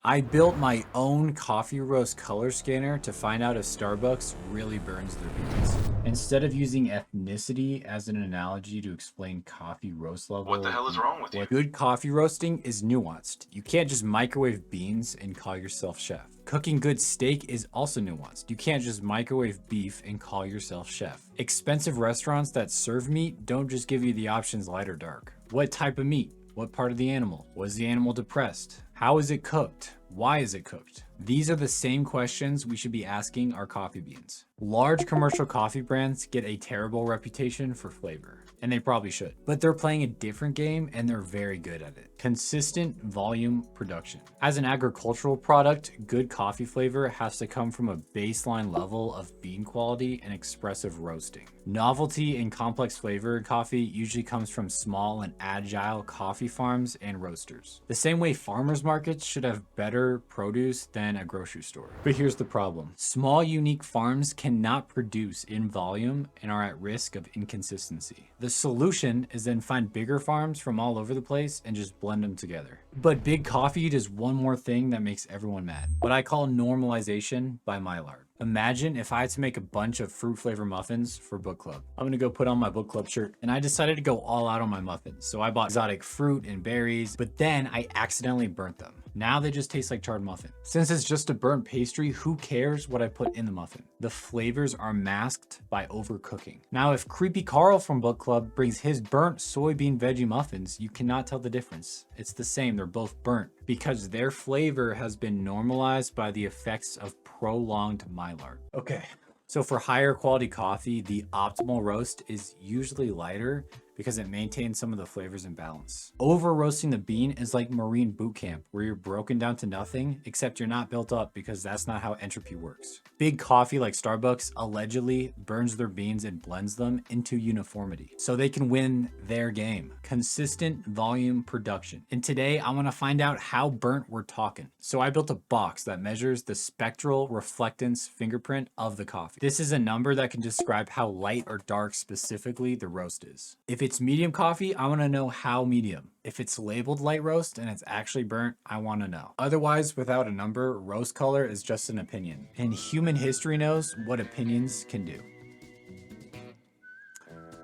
I built my own coffee roast color scanner to find out if Starbucks really burns their beans. Instead of using ethnicity as an analogy to explain coffee roast What the level, hell is wrong with you? what good coffee roasting is nuanced. You can't just microwave beans and call yourself chef. Cooking good steak is also nuanced. You can't just microwave beef and call yourself chef. Expensive restaurants that serve meat don't just give you the options light or dark. What type of meat? What part of the animal? Was the animal depressed? How is it cooked? Why is it cooked? These are the same questions we should be asking our coffee beans. Large commercial coffee brands get a terrible reputation for flavor, and they probably should. But they're playing a different game and they're very good at it. Consistent volume production. As an agricultural product, good coffee flavor has to come from a baseline level of bean quality and expressive roasting. Novelty and complex flavor in coffee usually comes from small and agile coffee farms and roasters. The same way farmers markets should have better produce than a grocery store. But here's the problem. Small, unique farms cannot produce in volume and are at risk of inconsistency. The solution is then find bigger farms from all over the place and just blend them together. But big coffee does one more thing that makes everyone mad. What I call normalization by Millard. Imagine if I had to make a bunch of fruit flavor muffins for book club. I'm gonna go put on my book club shirt, and I decided to go all out on my muffins. So I bought exotic fruit and berries, but then I accidentally burnt them. Now they just taste like charred muffin. Since it's just a burnt pastry, who cares what I put in the muffin? The flavors are masked by overcooking. Now, if Creepy Carl from book club brings his burnt soybean veggie muffins, you cannot tell the difference. It's the same, they're both burnt because their flavor has been normalized by the effects of prolonged Millard. Okay, so for higher quality coffee, the optimal roast is usually lighter because it maintains some of the flavors in balance. Over roasting the bean is like Marine boot camp, where you're broken down to nothing, except you're not built up because that's not how entropy works. Big coffee like Starbucks allegedly burns their beans and blends them into uniformity, so they can win their game. Consistent volume production. And today I wanna find out how burnt we're talking. So I built a box that measures the spectral reflectance fingerprint of the coffee. This is a number that can describe how light or dark specifically the roast is. If it's medium coffee, I want to know how medium. If it's labeled light roast and it's actually burnt, I want to know. Otherwise, without a number, roast color is just an opinion. And human history knows what opinions can do.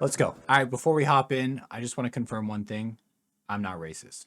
Let's go. All right, before we hop in, I just want to confirm one thing. I'm not racist.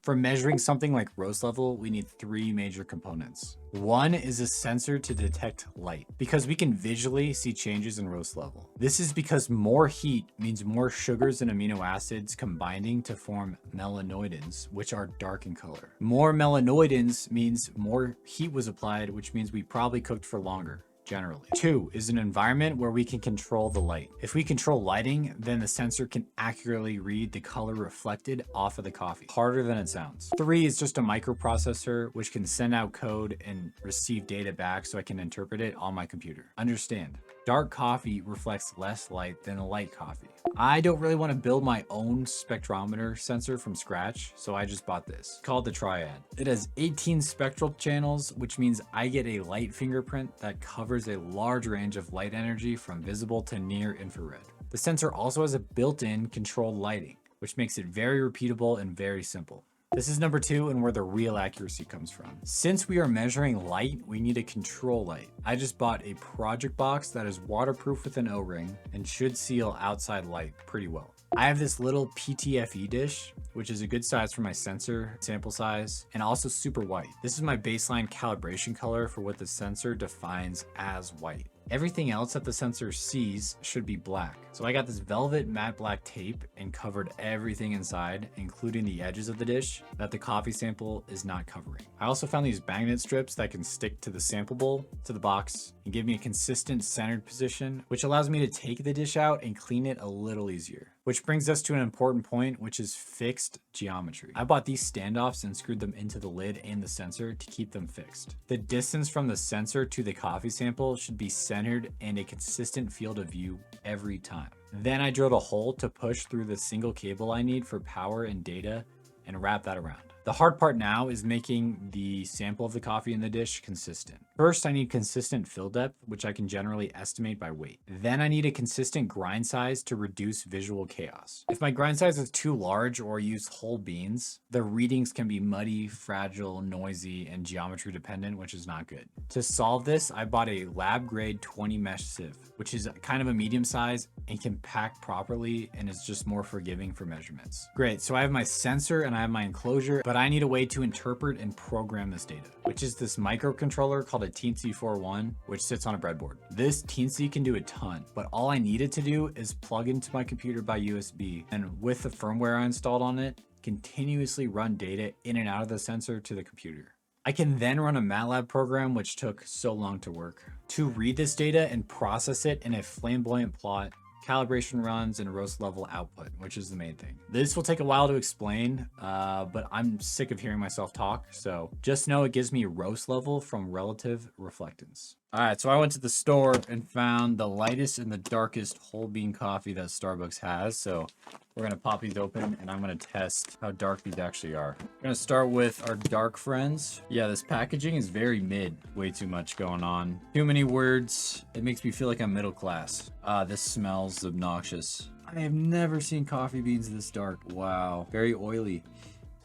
For measuring something like roast level, we need three major components. One is a sensor to detect light, because we can visually see changes in roast level. This is because more heat means more sugars and amino acids combining to form melanoidins, which are dark in color. More melanoidins means more heat was applied, which means we probably cooked for longer. Generally. Two is an environment where we can control the light. If we control lighting, then the sensor can accurately read the color reflected off of the coffee. Harder than it sounds. Three is just a microprocessor, which can send out code and receive data back so I can interpret it on my computer. Understand, dark coffee reflects less light than a light coffee. I don't really want to build my own spectrometer sensor from scratch, so I just bought this, called the Triad. It has 18 spectral channels, which means I get a light fingerprint that covers a large range of light energy from visible to near infrared. The sensor also has a built-in controlled lighting, which makes it very repeatable and very simple. This is number two and where the real accuracy comes from. Since we are measuring light, we need a control light. I just bought a project box that is waterproof with an O-ring and should seal outside light pretty well. I have this little PTFE dish, which is a good size for my sensor sample size, and also super white. This is my baseline calibration color for what the sensor defines as white. Everything else that the sensor sees should be black. So I got this velvet matte black tape and covered everything inside, including the edges of the dish that the coffee sample is not covering. I also found these magnet strips that can stick to the sample bowl, to the box, and give me a consistent centered position, which allows me to take the dish out and clean it a little easier. Which brings us to an important point, which is fixed geometry. I bought these standoffs and screwed them into the lid and the sensor to keep them fixed. The distance from the sensor to the coffee sample should be centered and a consistent field of view every time. Then I drilled a hole to push through the single cable I need for power and data and wrap that around. The hard part now is making the sample of the coffee in the dish consistent. First, I need consistent fill depth, which I can generally estimate by weight. Then I need a consistent grind size to reduce visual chaos. If my grind size is too large or use whole beans, the readings can be muddy, fragile, noisy, and geometry dependent, which is not good. To solve this, I bought a lab grade 20 mesh sieve, which is kind of a medium size and can pack properly and is just more forgiving for measurements. Great, so I have my sensor and I have my enclosure, but I need a way to interpret and program this data, which is this microcontroller called a Teensy41, which sits on a breadboard. This Teensy can do a ton, but all I needed to do is plug into my computer by USB, and with the firmware I installed on it, continuously run data in and out of the sensor to the computer. I can then run a MATLAB program, which took so long to work, to read this data and process it in a flamboyant plot, calibration runs, and roast level output, which is the main thing. This will take a while to explain, but I'm sick of hearing myself talk, so just know it gives me roast level from relative reflectance. All right, so I went to the store and found the lightest and the darkest whole bean coffee that Starbucks has. So we're gonna pop these open and I'm gonna test how dark these actually are. We're gonna start with our dark friends. Yeah, this packaging is very mid, way too much going on. Too many words. It makes me feel like I'm middle class. This smells obnoxious. I have never seen coffee beans this dark. Wow, very oily.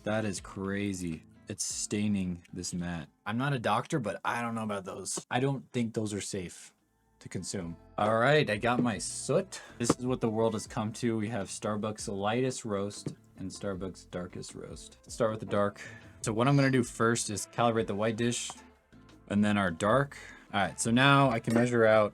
That is crazy. It's staining this mat. I'm not a doctor, but I don't know about those. I don't think those are safe to consume. All right, I got my soot. This is what the world has come to. We have Starbucks lightest roast and Starbucks darkest roast. Let's start with the dark. So what I'm gonna do first is calibrate the white dish and then our dark. All right, so now I can measure out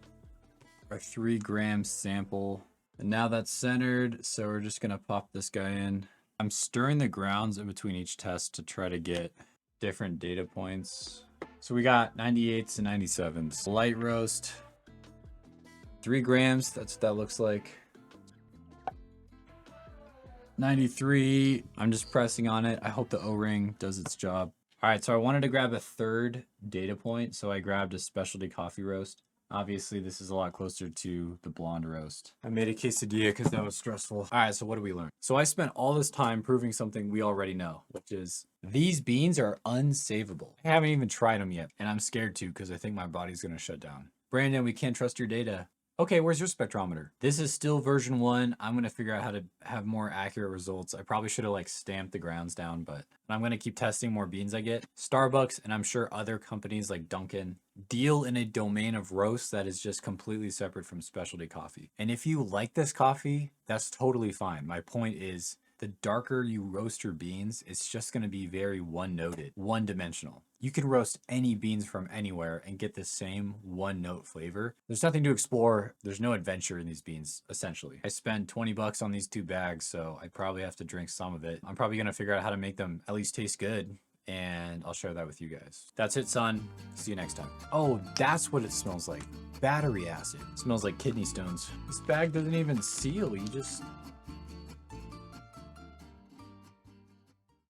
our 3 gram sample. And now that's centered, so we're just gonna pop this guy in. I'm stirring the grounds in between each test to try to get different data points. So we got 98s and 97s. Light roast, 3 grams, that's what that looks like. 93, I'm just pressing on it. I hope the O-ring does its job. All right, so I wanted to grab a third data point, so I grabbed a specialty coffee roast. Obviously, this is a lot closer to the blonde roast. I made a quesadilla because that was stressful. All right, so what do we learn? So I spent all this time proving something we already know, which is these beans are unsavable. I haven't even tried them yet, and I'm scared to because I think my body's gonna shut down. Brandon, we can't trust your data. Okay, where's your spectrometer? This is still version 1. I'm gonna figure out how to have more accurate results. I probably should have like stamped the grounds down, but I'm gonna keep testing more beans I get. Starbucks, and I'm sure other companies like Dunkin', deal in a domain of roast that is just completely separate from specialty coffee. And if you like this coffee, that's totally fine. My point is, the darker you roast your beans, it's just going to be very one-noted, one-dimensional. You can roast any beans from anywhere and get the same one-note flavor. There's nothing to explore. There's no adventure in these beans, essentially. I spent 20 bucks on these 2 bags, so I probably have to drink some of it. I'm probably going to figure out how to make them at least taste good, and I'll share that with you guys. That's it, son. See you next time. Oh, that's what it smells like. Battery acid. It smells like kidney stones. This bag doesn't even seal. You just